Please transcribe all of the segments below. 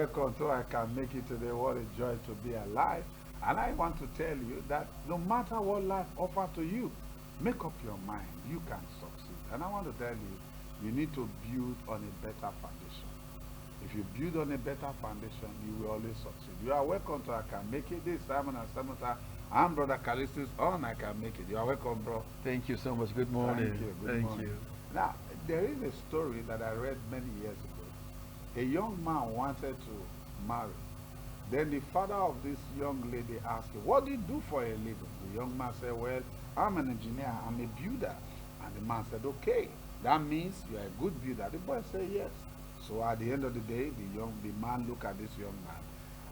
welcome to I Can Make It Today. What a joy to be alive. And I want to tell you that no matter what life offers to you, make up your mind. You can succeed. And I want to tell you, you need to build on a better foundation. If you build on a better foundation, you will always succeed. You are welcome to I Can Make It. This is Simon and Samantha. I'm Brother Callistus on I Can Make It. You are welcome, bro. Thank you so much. Good morning. Thank you. Good morning. Now, there is a story that I read many years ago. A young man wanted to marry. Then the father of this young lady asked him, what do you do for a living? The young man said, well, I'm an engineer, I'm a builder. And the man said, okay, that means you're a good builder. The boy said, yes. So at the end of the day, the man looked at this young man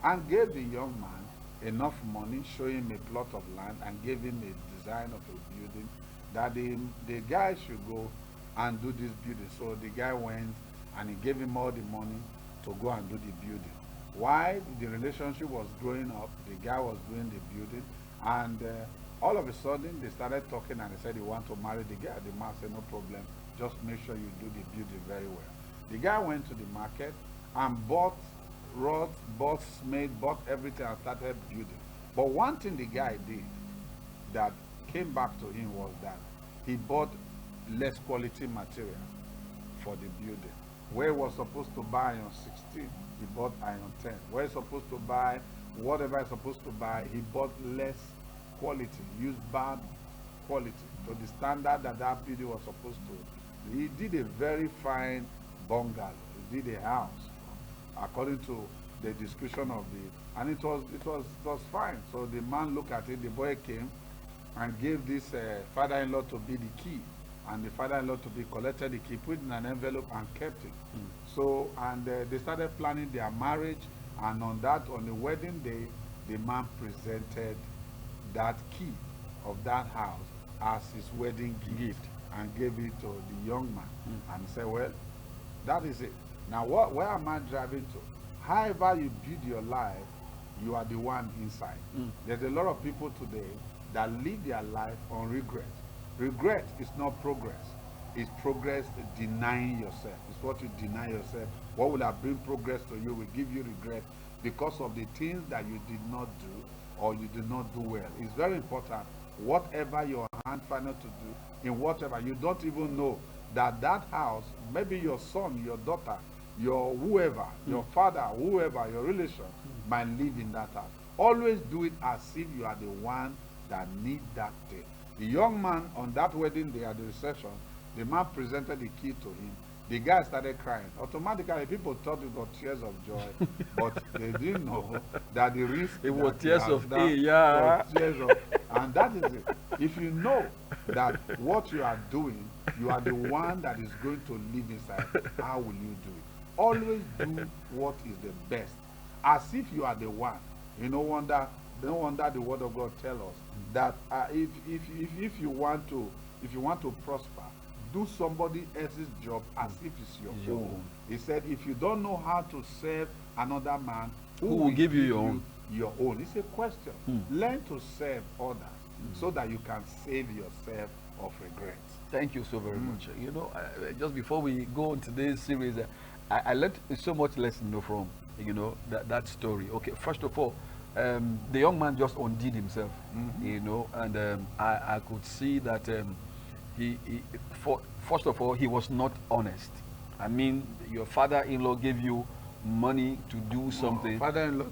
and gave the young man enough money, showing him a plot of land and gave him a design of a building that the guy should go and do this building. So the guy went and he gave him all the money to go and do the building. While the relationship was growing up, the guy was doing the building, and all of a sudden they started talking and he said he wanted to marry the guy. The man said, no problem, just make sure you do the building very well. The guy went to the market and bought rods, bought cement, bought everything and started building. But one thing the guy did that came back to him was that he bought less quality material for the building. Where he was supposed to buy iron 16, he bought iron 10. Where he's supposed to buy whatever he's supposed to buy, he bought less quality, used bad quality to the standard that that building was supposed to. He did a very fine bungalow. He did a house according to the description of the, and it was fine. So the man looked at it. The boy came and gave this father-in-law to be the key. And the father-in-law to be collected the key, put in an envelope and kept it. So, and they started planning their marriage, and on the wedding day, the man presented that key of that house as his wedding gift and gave it to the young man and said, well, that is it. Now, where am I driving to? However you build your life, you are the one inside. There's a lot of people today that live their life on regret. Regret is not progress. It's progress denying yourself. It's what you deny yourself. What will have bring progress to you will give you regret because of the things that you did not do or you did not do well. It's very important. Whatever your hand find out to do, in whatever, you don't even know that that house, maybe your son, your daughter, your whoever, your father, whoever, your relation might live in that house. Always do it as if you are the one that need that thing. The young man on that wedding day at the reception, the man presented the key to him. The guy started crying. Automatically, people thought it was tears of joy, but they didn't know that the risk it was tears of pain, yeah. Tears of, and that is it. If you know that what you are doing, you are the one that is going to live inside, how will you do it? Always do what is the best, as if you are the one. No wonder the word of God tells us that if you want to prosper, do somebody else's job as if it's your own. He said, if you don't know how to serve another man, who will give you your own? Your own. It's a question. Learn to serve others so that you can save yourself of regret. Thank you so very much. Just before we go on today's series, I learned so much lesson from that story. Okay, first of all, the young man just undid himself, and I could see that first of all, he was not honest. I mean, your father-in-law gave you money to do something. Father-in-law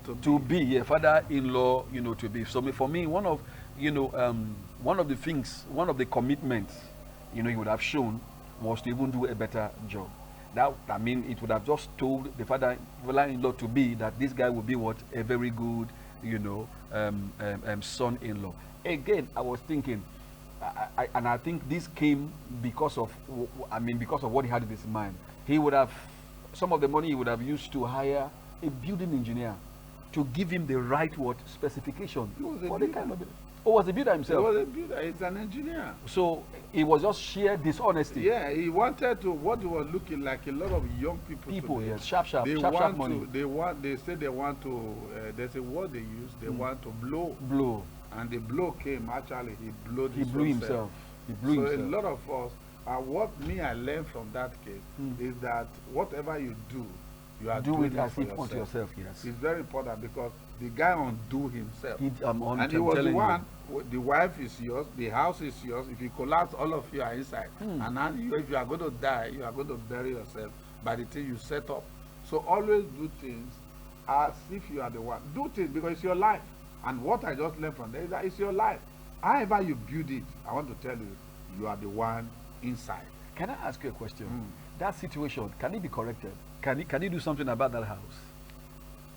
father-in-law, to be. So for me, one of the things, one of the commitments, he would have shown was to even do a better job. That, I mean, it would have just told the father-in-law to be that this guy would be a very good, son-in-law. Again, I was thinking, and I think this came because of what he had in his mind. He would have, some of the money he would have used to hire a building engineer to give him the right specification. He was a builder. Was a builder himself? He was a builder. He's an engineer. So it was just sheer dishonesty. Yeah, he wanted to. What was looking like a lot of young people today, yes, sharp money. They say they want to. There's a word they use. They want to blow. And the blow came. Actually, he blew himself. He blew himself. So a lot of us. What I learned from that case is that whatever you do, You are Do doing it it as for if unto yourself, yes. It's very important because the guy undo himself. And he I'm was the telling one, the wife is yours, the house is yours. If you collapse, all of you are inside. And now if you are going to die, you are going to bury yourself by the thing you set up. So always do things as if you are the one. Do things because it's your life. And what I just learned from there is that it's your life. However you build it, I want to tell you, you are the one inside. Can I ask you a question? That situation, can it be corrected? Can he do something about that house?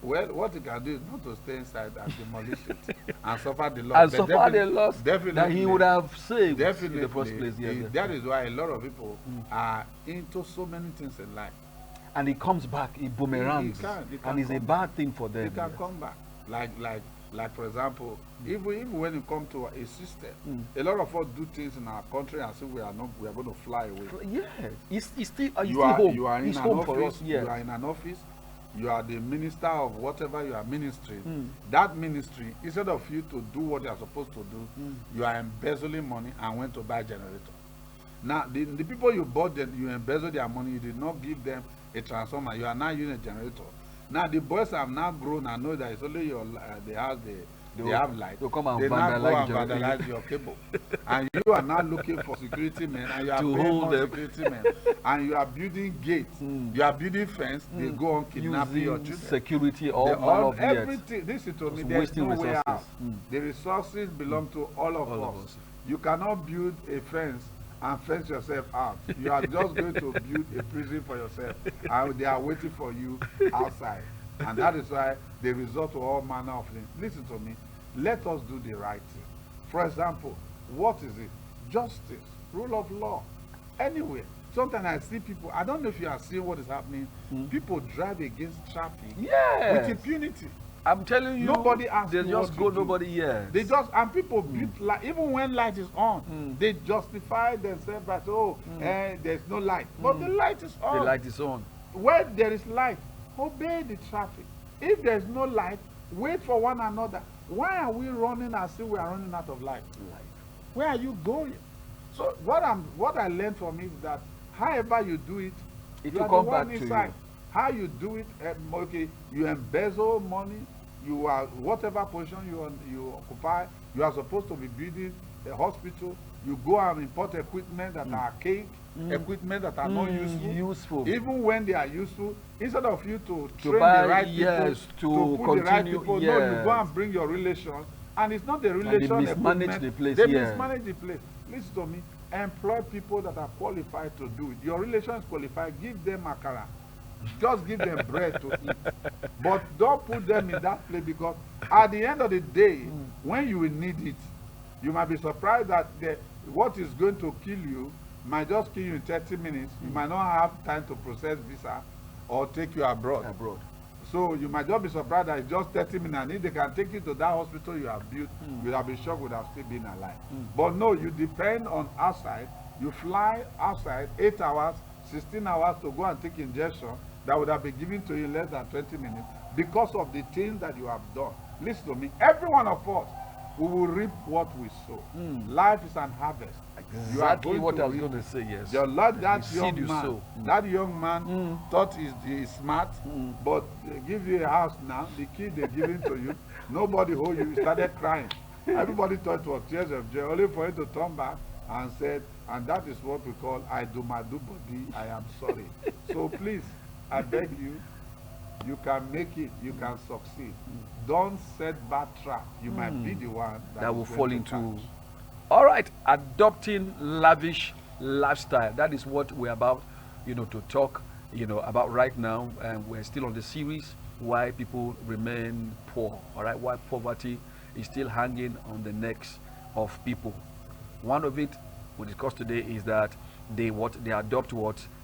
Well, what he can do is not to stay inside and demolish it and suffer the loss. And suffer the loss that he would have saved definitely, in the first place. Yes, that is why a lot of people are into so many things in life. And he comes back, he boomerangs, he can and it's a bad thing for them. He can come back. Like for example, even when you come to a system, a lot of us do things in our country and say we are going to fly away. Yeah, he's still home. You are in he's an home office. for us. Yes. You are in an office. You are the minister of whatever you are ministering. That ministry, instead of you to do what you are supposed to do, you are embezzling money and went to buy a generator. Now, the people you bought, you embezzled their money, you did not give them a transformer. You are now using a generator. Now, the boys have now grown and know that it's only your they have light. They'll come and they now go and vandalize vandalize your cable. And you are now looking for security men and you are paying more security men. And you are building gates. You are building fence. They go on kidnapping your children. Security, all everything. This is to me, there's no way out. The resources belong to all of us. You cannot build a fence and fence yourself out. You are just going to build a prison for yourself. And they are waiting for you outside. And that is why they resort to all manner of things. Listen to me. Let us do the right thing. For example, what is it? Justice, rule of law. Anyway, sometimes I see people, I don't know if you are seeing what is happening. People drive against traffic with impunity. I'm telling you, nobody asks. They just go, nobody hears. They just, and people beat light, even when light is on, they justify themselves by, there's no light. But the light is on. The light is on. Where there is light, obey the traffic. If there's no light, wait for one another. Why are we running as if we are running out of light? Where are you going? So what I learned from it is that however you do it, it will come back to you. How you do it, okay, you embezzle money, you are whatever position you occupy, you are supposed to be building a hospital, you go and import equipment that are archaic, equipment that are not useful. Even when they are useful, instead of you to train the right people, to put the right people, no, you go and bring your relations, and it's not the relation and they mismanage the place. They mismanage the place. Listen to me, employ people that are qualified to do it. Your relation is qualified, give them akara. Just give them bread to eat. But don't put them in that place, because at the end of the day, when you will need it, you might be surprised that what is going to kill you might just kill you in 30 minutes. You might not have time to process visa or take you abroad. So you might just be surprised that it's just 30 minutes. And if they can take you to that hospital you have built, you would have been shocked, would have still been alive. But no, you depend on outside. You fly outside 8 hours, 16 hours to go and take injection that would have been given to you in less than 20 minutes because of the things that you have done. Listen to me. Every one of us, we will reap what we sow. Life is an harvest. Exactly what I was going to say, yes. That young man thought he's smart, but they give you a house now, the key they're giving to you, nobody hold you, you started crying. Everybody thought it was tears of joy, only for him to turn back and said, and that is what we call, I do my do body, I am sorry. So please, I beg you, you can make it, you can succeed. Don't set bad trap. You might be the one that will fall into. All right, adopting lavish lifestyle. That is what we're about, to talk, about right now. And we're still on the series, why people remain poor. All right, why poverty is still hanging on the necks of people. One of it we discussed today is that they adopt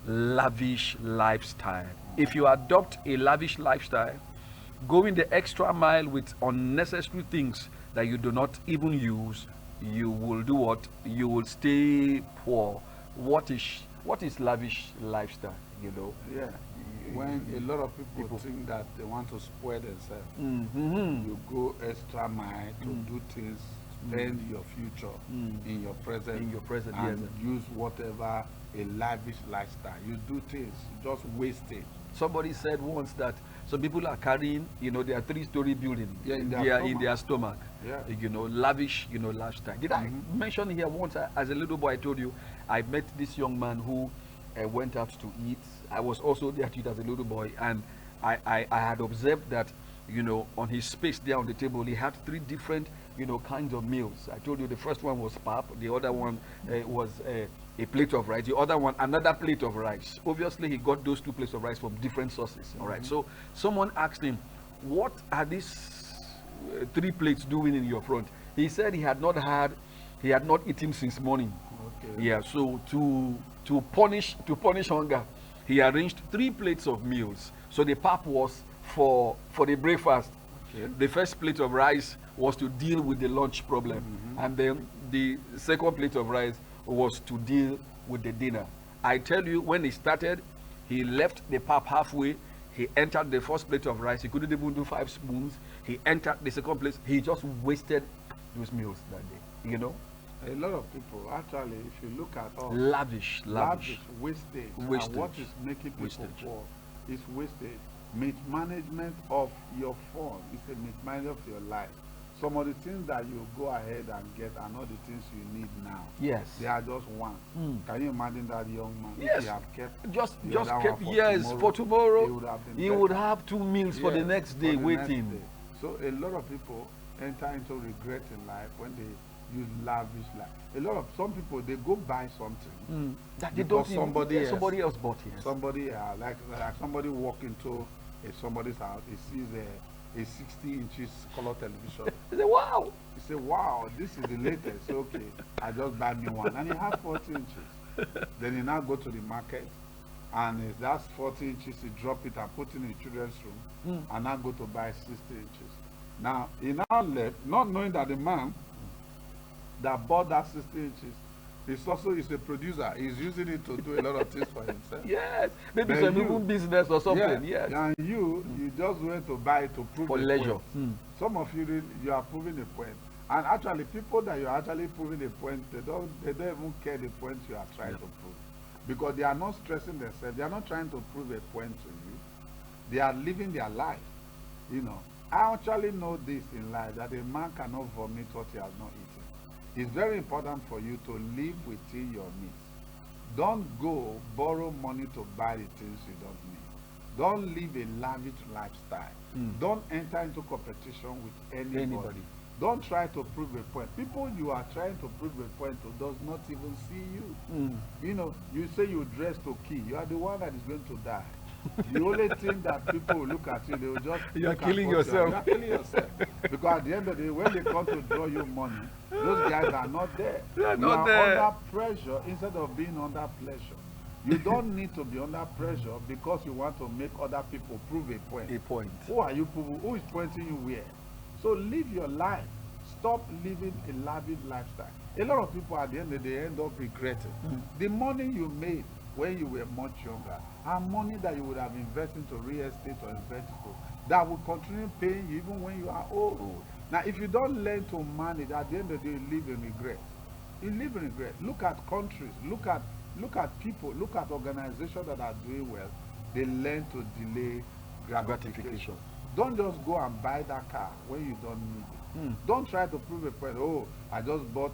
lavish lifestyle. If you adopt a lavish lifestyle, going the extra mile with unnecessary things that you do not even use, you will do what? You will stay poor. What is lavish lifestyle? Yeah. When a lot of people think that they want to spoil themselves, you go extra mile to do things, spend your future in your present, and use whatever a lavish lifestyle. You do things, you just waste it. Somebody said once that some people are carrying, their three-story building, Yeah, in their they are in stomach. their stomach. Yeah. Lavish, lifestyle. Did I mention here once, as a little boy, I told you, I met this young man who went out to eat. I was also there to eat as a little boy, and I had observed that, on his space there on the table, he had three different, kinds of meals. I told you the first one was pap, the other one was a plate of rice, the other one another plate of rice. Obviously, he got those two plates of rice from different sources. All right. So someone asked him, "What are these three plates doing in your front?" He said he had not eaten since morning. Okay. Yeah. So to punish hunger, he arranged three plates of meals. So the pap was for the breakfast. Okay. The first plate of rice was to deal with the lunch problem, and then the second plate of rice was to deal with the dinner. I tell you, when he started, he left the pap halfway. He entered the first plate of rice. He couldn't even do 5 spoons. He entered the second plate. He just wasted those meals that day. A lot of people, actually, if you look at all Lavish. wastage, Wastage. and what is making people Wastage. poor is wastage. Mismanagement of your fund is a mismanagement of your life. Some of the things that you go ahead and get are not the things you need now. Yes. They are just one. Can you imagine that young man? Yes. If he have kept Just the other kept one yes for tomorrow. he would have been He better. would have 2 meals for the Yes, next for day the next waiting. day. So a lot of people enter into regret in life when they use lavish life. Some people, they go buy something That they because don't even, somebody else bought it. somebody like somebody walk into somebody's house, he sees a 60 inches color television. He said, wow. He say, wow, this is the latest. So, okay, I just buy me one, and he has 40 inches. Then he now go to the market, and that's 40 inches. He drop it and put it in the children's room, and now go to buy 60 inches. Now he now left, not knowing that the man that bought that 60 inches is a producer. He's using it to do a lot of things for himself. Yes. Maybe Then some you- even business or something. Yes. And you just went to buy it to prove For a leisure. point. Some of you, you are proving a point. And actually, people that you're actually proving a point, they don't even care the point you are trying to prove. Because they are not stressing themselves. They are not trying to prove a point to you. They are living their life. I actually know this in life, that a man cannot vomit what he has not eaten. It's very important for you to live within your means. Don't go borrow money to buy the things you don't need. Don't live a lavish lifestyle. Don't enter into competition with anybody. Don't try to prove a point. People you are trying to prove a point to does not even see you. You say you dress to kill. You are the one that is going to die. The only thing that people will look at you, they will just You are look at killing what yourself. You are killing yourself. Because at the end of the day, when they come to draw you money, those guys are not there. They are you not are there. under pressure instead of being under pleasure. You don't need to be under pressure because you want to make other people prove a point. A point. Who are you proving? Who is pointing you where? So live your life. Stop living a lavish lifestyle. A lot of people at the end of the day end up regretting. The money you made when you were much younger and money that you would have invested into real estate or invested that will continue paying you even when you are old. Now, if you don't learn to manage, at the end of the day, you live in regret. You live in regret. Look at countries, look at people, look at organizations that are doing well. They learn to delay gratification. Don't just go and buy that car when you don't need it. Don't try to prove a point. Oh,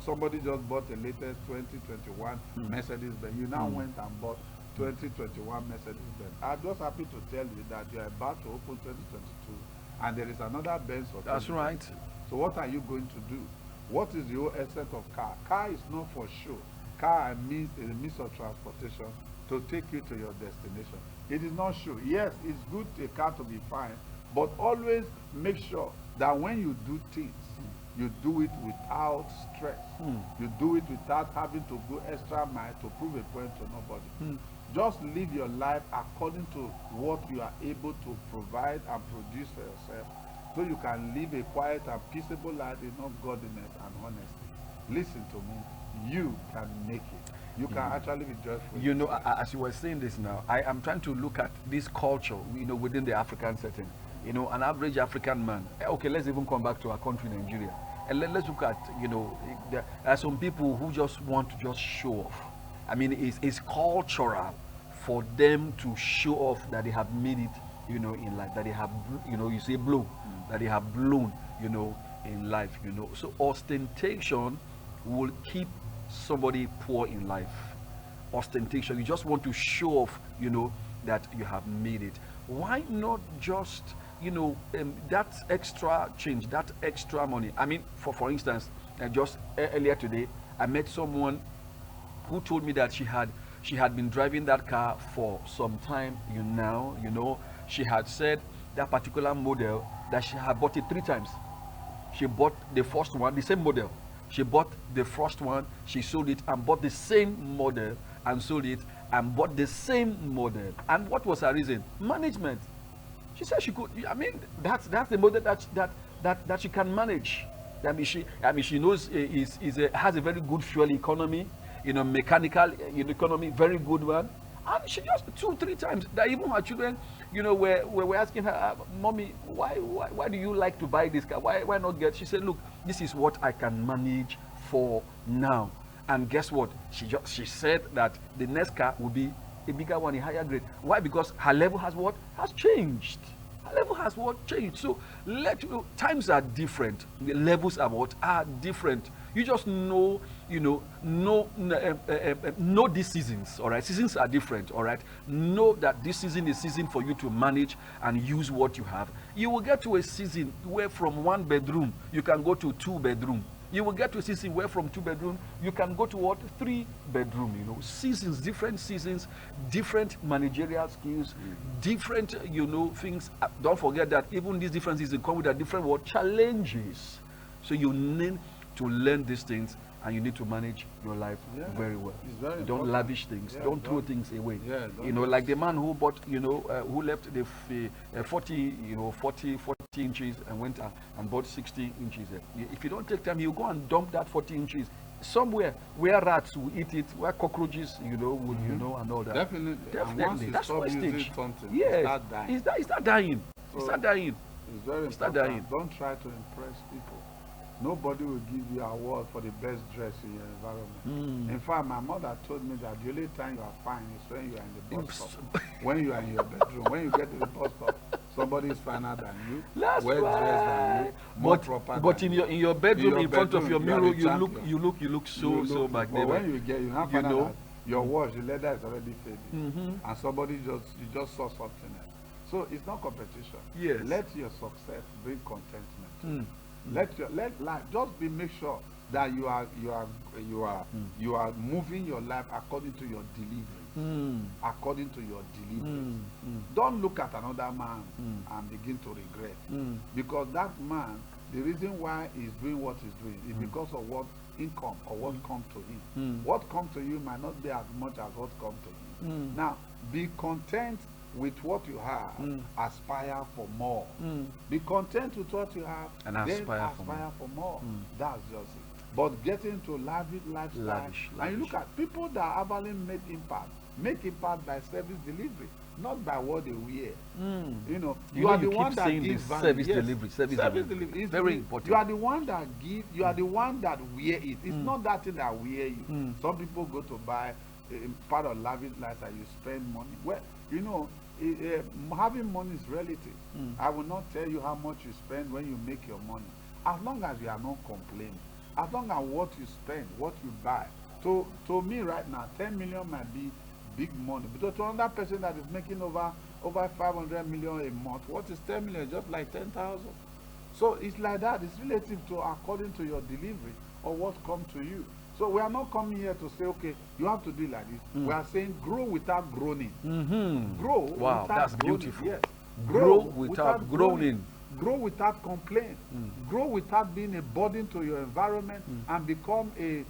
somebody just bought the latest 2021 Mercedes Benz. You now went and bought 2021 Mercedes Benz. I'm just happy to tell you that you are about to open 2022 and there is another Benz for That's right. 2022. So what are you going to do? What is the whole essence of car? Car is not for show. Car is a means of transportation to take you to your destination. It is not show. Yes, it's good a car to be fine, but always make sure that when you do things, you do it without stress. You do it without having to go extra mile to prove a point to nobody. Just live your life according to what you are able to provide and produce for yourself, so you can live a quiet and peaceable life in all godliness and honesty. Listen to me. You can make it. You can actually be joyful. As you were saying this now, I am trying to look at this culture, within the African setting. An average African man. Okay, let's even come back to our country, Nigeria. And let's look at, there are some people who just want to just show off. I mean, it's cultural for them to show off that they have made it, in life, that they have, you say blow, that they have blown, in life, So ostentation will keep somebody poor in life. Ostentation, you just want to show off, that you have made it. Why not just, that extra change, that extra money? I mean, for instance, just earlier today, I met someone who told me that she had been driving that car for some time. She had said that particular model that she had bought it 3 times. She bought the first one, the same model. She bought the first one, she sold it, and bought the same model and sold it, and bought the same model. And what was her reason? Management. She said she could. I mean, that's the model that she can manage. I mean, she knows has a very good fuel economy, mechanical economy, very good one. And she just 2-3 times that even her children, were asking her, Mommy, why do you like to buy this car? Why not get? She said, look, this is what I can manage for now. And guess what? She said that the next car will be a bigger one, a higher grade. Why? Because her level has changed. Her level has changed. So times are different. The levels are different. You just know these seasons, all right? Seasons are different, all right? Know that this season is season for you to manage and use what you have. You will get to a season where from 1 bedroom, you can go to 2 bedroom. You will get to a season where from 2 bedroom, you can go to 3 bedroom, Seasons, different managerial skills, different, things. Don't forget that even these different seasons come with a different challenges. So you need to learn these things, and you need to manage your life very well. Don't lavish things. Don't throw things away. Like the man who bought, who left the 40 inches and went and bought 60 inches. If you don't take time, you go and dump that 40 inches somewhere where rats will eat it, where cockroaches, would, and all that. Definitely. And once you that's stop using wastage. something, Yes. start dying. It's not dying. It's not dying. It's very Start important. dying. Don't try to impress people. Nobody will give you an award for the best dress in your environment. In fact, my mother told me that the only time you are fine is when you are in the bus stop. When you are in your bedroom, when you get to the bus stop, somebody is finer than you, That's well dressed than you, more proper but than in your bedroom, in front of your you are mirror, the you champion. look so But magnificent. when you get, you have find out that your watch, the leather is already faded, and somebody you just saw something else. So it's not competition. Yes. Let your success bring contentment. Let life just make sure that you are moving your life according to your delivery. According to your deliveries. Don't look at another man and begin to regret, because that man, the reason why he's doing what he's doing is because of what income or what comes to him. What comes to you might not be as much as what comes to him. Now, be content with what you have, aspire for more. Be content with what you have, and then aspire for more. That's just it. But getting to lavish lifestyle, and you look at people that have only make impact by service delivery, not by what they wear. You are the one that gives value. Service delivery is very important. You are the one that give. You are the one that wear it. It's not that thing that wear you. Some people go to buy part of lavish lifestyle. You spend money. Well, having money is relative. I will not tell you how much you spend when you make your money, as long as you are not complaining, as long as what you spend, what you buy. To me right now, 10 million might be big money, but to another person that is making over 500 million a month, what is 10 million? Just like 10,000. So it's like that. It's relative to according to your delivery or what comes to you. So we are not coming here to say, okay, you have to do like this. We are saying grow without groaning. Grow without that's groaning. beautiful. Yes. Grow without groaning. Grow without complaint. Grow without being a burden to your environment and become a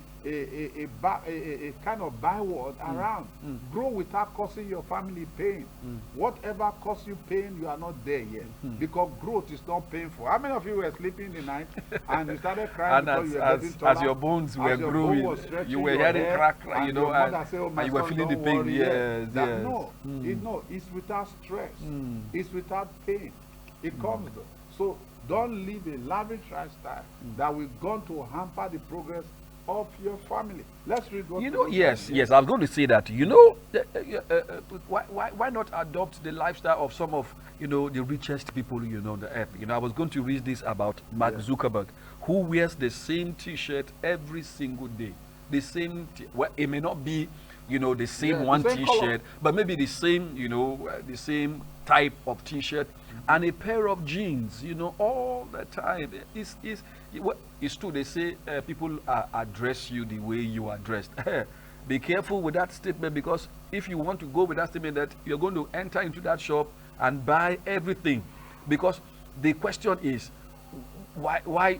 kind of byword around. Grow without causing your family pain. Whatever causes you pain, you are not there yet, because growth is not painful. How many of you were sleeping in the night and you started crying and because you were getting taller, as your bones were growing, you were hearing crack, and your mother say, oh, my and you were son, feeling the don't pain. worry, Yes. No, it's without stress. It's without pain. It comes though. So don't live a lavish lifestyle that will going to hamper the progress of your family. Let's read what You know, people yes, said. yes. I was going to say that. You know, why not adopt the lifestyle of some of the richest people on the earth? I was going to read this about Mark Yeah. Zuckerberg, who wears the same T-shirt every single day. The same. Well, it may not be, the same Yeah, the one same color. T-shirt, but maybe the same, the same type of T-shirt and a pair of jeans. All the time. It's true. They say people address you the way you are dressed. Be careful with that statement, because if you want to go with that statement that you're going to enter into that shop and buy everything, because the question is, why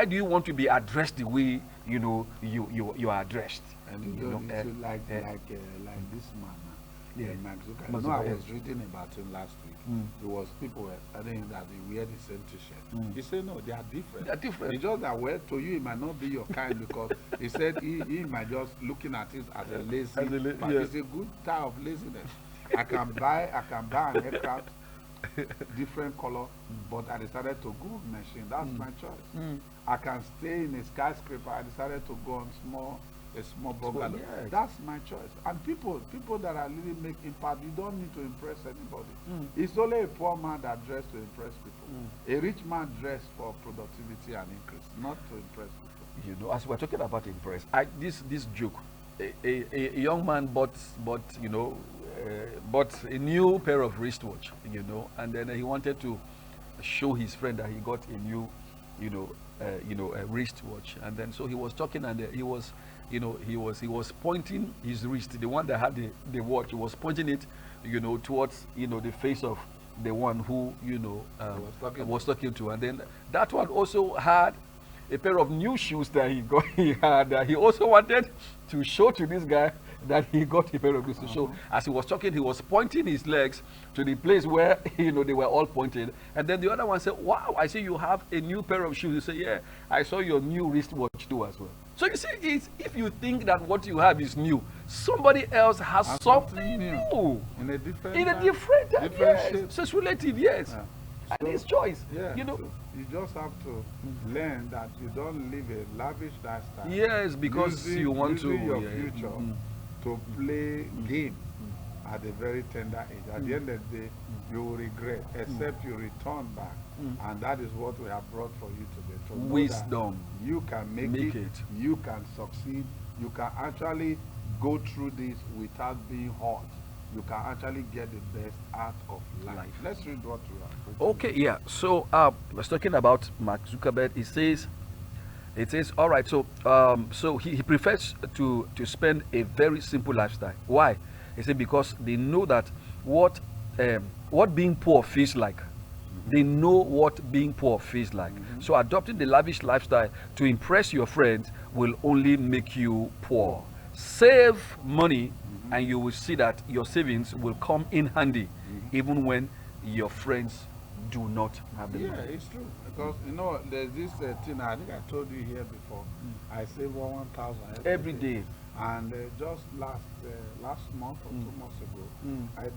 do you want to be addressed the way you are addressed? And you know, like this man, Yeah. Mark Zuckerberg. Mark I Zuckerberg, was reading about him last week. There was people were saying that they wear the same T-shirt. He said no, they are different. They are different. It's just that to you it might not be your kind, because he said he might just looking at it as a lazy. But yeah. it's a good type of laziness. I can buy an aircraft, different color, but I decided to go on machine. That's my choice. I can stay in a skyscraper. I decided to go on a small bungalow. yes. That's my choice. And people that are really make impact, you don't need to impress anybody. It's only a poor man that dress to impress people. A rich man dress for productivity and increase, not to impress people. As we're talking about impress, this joke, a young man bought a new pair of wristwatch, and then he wanted to show his friend that he got a new, a wristwatch, and then so he was talking, and he was pointing his wrist, the one that had the watch. He was pointing it, towards the face of the one who was talking to, and then that one also had a pair of new shoes that he also wanted to show to this guy that he got a pair of shoes. So as he was talking, he was pointing his legs to the place where they were all pointed, and then the other one said, "Wow, I see you have a new pair of shoes." He said, "Yeah, I saw your new wristwatch too as well." So you see, if you think that what you have is new, somebody else has something new in a different yes. shape. So it's relative, yes. Yeah. And it's choice. Yeah, so you just have to learn that you don't live a lavish lifestyle. Yes, because you want to your future to play game at a very tender age. At the end of the day, you will regret, except you return back. And that is what we have brought for you today. To know wisdom. that you can make it, you can succeed, you can actually go through this without being hurt. You can actually get the best out of life. Let's read what we have. Okay, yeah. So let's talking about Mark Zuckerberg. It says, all right. So so he prefers to spend a very simple lifestyle. Why? He said because they know that what being poor feels like. They know what being poor feels like. So adopting the lavish lifestyle to impress your friends will only make you poor. Save money, and you will see that your savings will come in handy, even when your friends do not have the money. Yeah, it's true. Because there's this thing I think I told you here before. I save 1,000 Every day. And just last month or 2 months ago,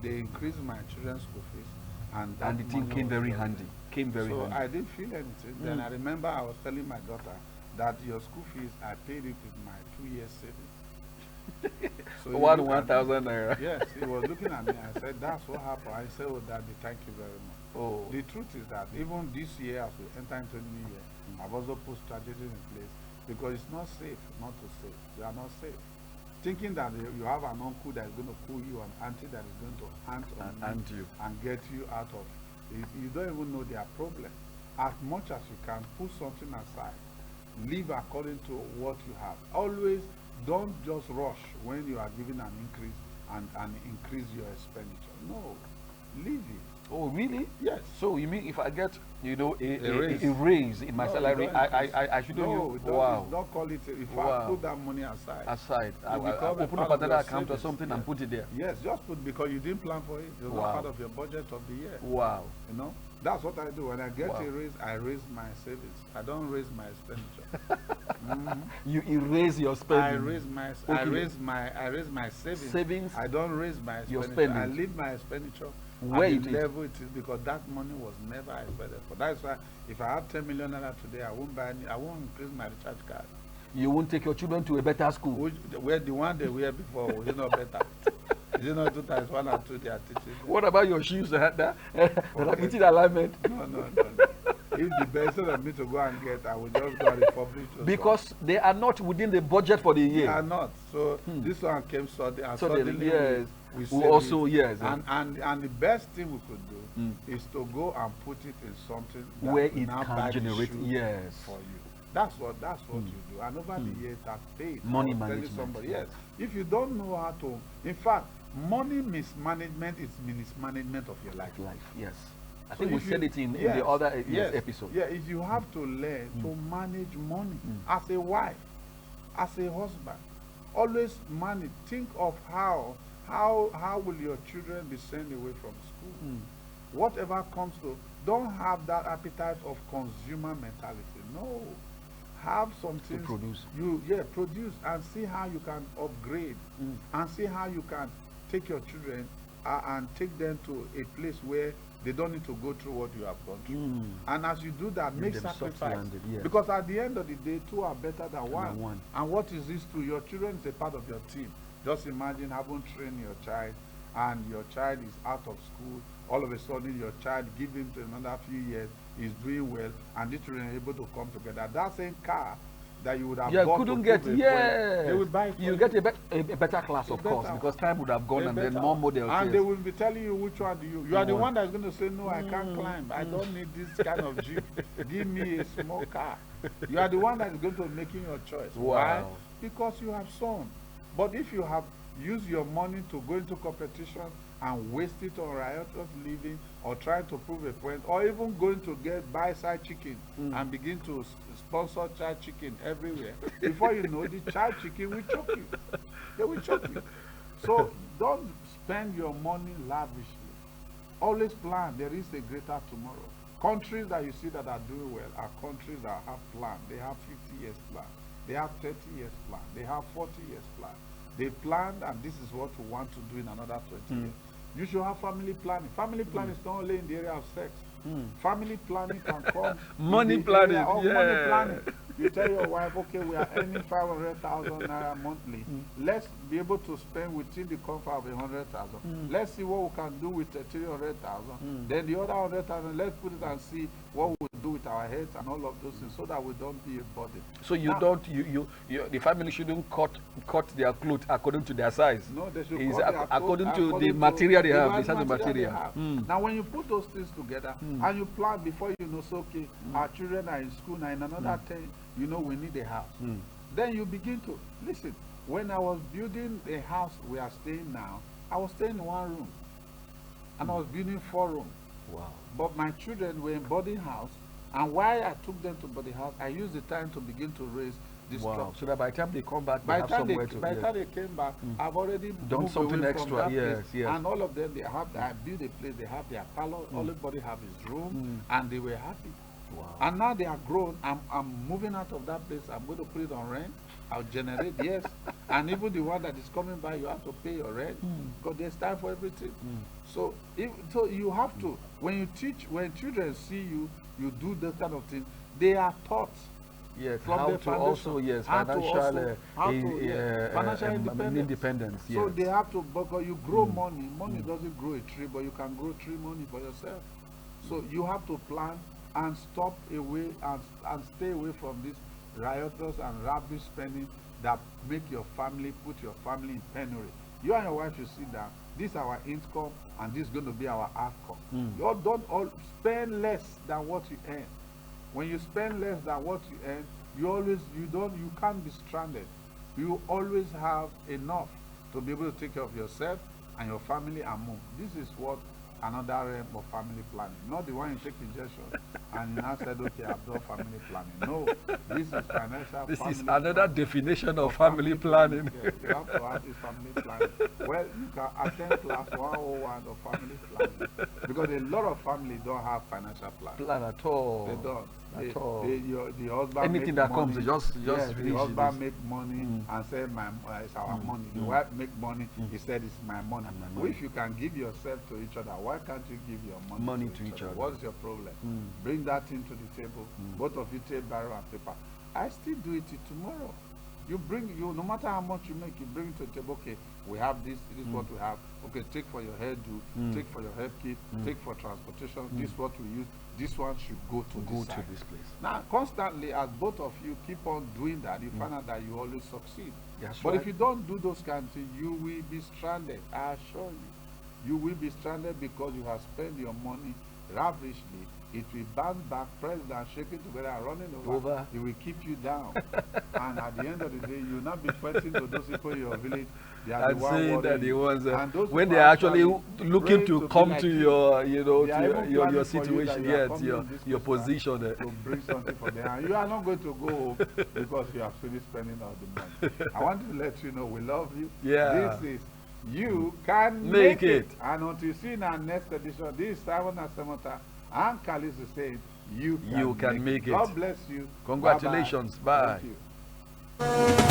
they increased my children's school fees, and the thing came very handy. So I didn't feel anything. Then I remember I was telling my daughter that your school fees, I paid it with my 2 years savings. So 1,000 naira. Yes, he was looking at me. I said, "That's what happened." I said, "Oh, Daddy, thank you very much." Oh. The truth is that even this year, as we enter into the new year, I've also put strategies in place, because it's not safe not to save. You are not safe. Thinking that you have an uncle that is going to pull you, an auntie that is going to hunt you and get you out of it, you don't even know their problem. As much as you can, put something aside. Live according to what you have. Always don't just rush when you are given an increase and increase your expenditure. No, leave it. Oh, really? Yes. So you mean if I get, a raise. raise in my salary, I shouldn't No, don't call it. If I put that money aside, I'll open up another account or something and put it there. Yes, just put, because you didn't plan for it. It was not part of your budget of the year. Wow. That's what I do. When I get a raise, I raise my savings. I don't raise my expenditure. You erase your spending. I raise my savings. I don't raise my expenditure. Your spending. I leave my expenditure where at the level it is, because that money was never expected for. That's why if I have 10 million naira today, I won't increase my recharge card. you won't take your children to a better school. Where the one they wear before, was it not better? Is it not 2 times 1 or 2 they are teaching them? What about your shoes? That are meeting alignment? No. If the best of me to go and get, I will just go and republish. Because they are not within the budget for the year. They are not. So this one came suddenly, and suddenly yes, we also it. yes. And the best thing we could do is to go and put it in something that where will it now can generate for you. That's what you do. And over the years, that paid. Money management. Somebody, yes. If you don't know how to, in fact, money mismanagement is mismanagement of your life. Yes. I think we said it in the other episode. Yeah, if you have to learn to manage money as a wife, as a husband, always manage. Think of how will your children be sent away from school. Whatever comes to, don't have that appetite of consumer mentality. No, have something to produce. Produce and see how you can upgrade and see how you can take your children and take them to a place where they don't need to go through what you have gone through. And as you do that, make sacrifice. Because at the end of the day, 2 are better than 1. And what is this too? Your children is a part of your team. Just imagine having trained your child and your child is out of school. All of a sudden, your child, give him to another few years, is doing well, and the children are able to come together. That same car that you would have bought couldn't get, they would buy you get a better class, of course, because time would have gone and then more models. And they will be telling you which one do you are the one that's going to say, no, I can't climb. I don't need this kind of jeep. Give me a small car. You are the one that's going to be making your choice. Wow. Why? Because you have sown. But if you have used your money to go into competition and waste it on riotous living or trying to prove a point, or even going to buy side chicken and begin to sponsor child chicken everywhere, before you know, the child chicken will choke you. They will choke you. So don't spend your money lavishly. Always plan. There is a greater tomorrow. Countries that you see that are doing well are countries that have planned. They have 50 years plan. They have 30 years plan. They have 40 years plan. They planned, and this is what we want to do in another 20 years. You should have family planning. Family planning is not only in the area of sex. Family planning can come. Money planning, money planning. You tell your wife, okay, we are earning 500,000 naira monthly. Let's be able to spend within the comfort of 100,000. Let's see what we can do with 300,000. Then the other 100,000, let's put it and see what we do with our heads and all of those things, so that we don't be a burden. So the family shouldn't cut their clothes according to their size. No, they should according to the material they have. The material. Now, when you put those things together and you plan before you know, so okay, our children are in school now. In another 10, you know, we need a house. Then you begin to listen. When I was building a house we are staying now, I was staying in 1 room, and I was building 4 rooms. Wow. But my children were in boarding house, and while I took them to boarding house, I used the time to begin to raise this structure. So that by the time they come back, by the time they came back, I've already done something extra. Yes. And all of them, I built a place. They have their parlor. Everybody have his room, and they were happy. Wow. And now they are grown. I'm moving out of that place. I'm going to put it on rent. I'll generate, yes. And even the one that is coming by, you have to pay your rent, because there's time for everything. So you have to, when children see you do that kind of thing, they are taught. Yes, from how the to also, financial independence. Yes. So they have to, because you grow money. Money doesn't grow a tree, but you can grow tree money for yourself. So you have to plan and stop away and stay away from this riotous and rubbish spending that make your family, put your family in penury. You and your wife should sit down. This is our income, and this is going to be our outcome. You don't all spend less than what you earn. When you spend less than what you earn, you can't be stranded. You always have enough to be able to take care of yourself and your family and move. This is what another realm of family planning. Not the one you take injection and you now said, okay, I've done family planning. No, this is financial. This is another definition of family planning. Yes, you have to have this family planning. Well, you can attend class 101 of family planning, because a lot of families don't have financial plan at all. They don't. The husband anything that money, comes, just the husband make money and say it's our money. The wife make money. He said it's my money. If you can give yourself to each other, why can't you give your money to each other? What's your problem? Bring that into the table. Both of you take barrel and paper. I still do it till tomorrow. No matter how much you make, you bring it to the table. Okay, we have this is what we have. Okay, take for your hairdo, take for your hair kit, take for transportation. This what we use. This one should go to this place. Now, constantly, as both of you keep on doing that, you find out that you always succeed. That's But right. if you don't do those kind of things, you will be stranded. I assure you. You will be stranded because you have spent your money lavishly. It will bounce back, press down, shake it together, and running over. It will keep you down. And at the end of the day, you will not be pointing to those people in your village. They are And the one saying that the ones and those when people they're actually pray looking to be come like to you. your, you know, They are even to your planning for you that situation, you are yes, coming in this your place position. to bring something for them. And you are not going to go home because you have finished spending all the money. I want to let you know we love you. Yeah. This is You Can Make It. And until you see in our next edition, this is Simon and Samantha and Kalis is saying, You Can Make It. God bless you. Congratulations. Bye-bye. Bye. Thank you.